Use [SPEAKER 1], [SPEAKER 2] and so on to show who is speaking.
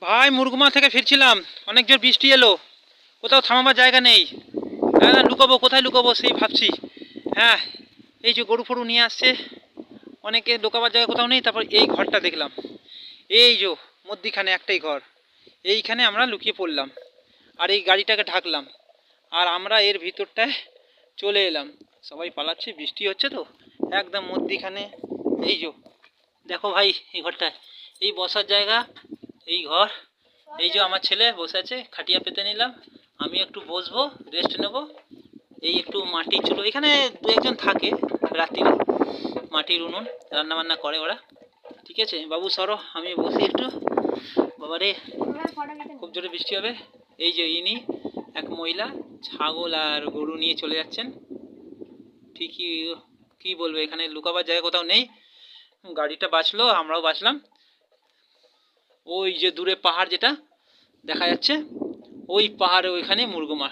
[SPEAKER 1] ভাই মুরগুমা থেকে ফিরছিলাম, অনেক জোর বৃষ্টি এলো, কোথাও থামাবার জায়গা নেই। হ্যাঁ, লুকাবো কোথায়, লুকাবো সেই ভাবছি। হ্যাঁ, এই যে গরু ফরু নিয়ে আসছে, অনেকে লুকাবার জায়গা কোথাও নেই। তারপর এই ঘরটা দেখলাম, এই যে মধ্যিখানে একটাই ঘর, এইখানে আমরা লুকিয়ে পড়লাম আর এই গাড়িটাকে ঢাকলাম আর আমরা এর ভিতরটায় চলে এলাম। সবাই পালাচ্ছে, বৃষ্টি হচ্ছে তো একদম মধ্যিখানে। এই যে দেখো ভাই, এই ঘরটায় এই বসার জায়গা, এই ঘর। এই যে আমার ছেলে বসে আছে, খাটিয়া পেতে নিলাম, আমি একটু বসবো, রেস্ট নেব। এই একটু মাটির চুলো, এখানে দু একজন থাকে রাত্রিরে, মাটির উনুন রান্না বান্না করে ওরা। ঠিক আছে বাবু, সরো আমি বসি একটু। বাবারে, খুব জোরে বৃষ্টি হবে। এই যে ইনি এক মহিলা ছাগল আর গরু নিয়ে চলে যাচ্ছেন। ঠিকই, কি বলবো, এখানে লুকাবার জায়গা কোথাও নেই। গাড়িটা বাঁচলো, আমরাও বাঁচলাম। ওই যে দূরে পাহাড় যেটা দেখা যাচ্ছে, ওই পাহাড়ে ওইখানে মুরগুমা।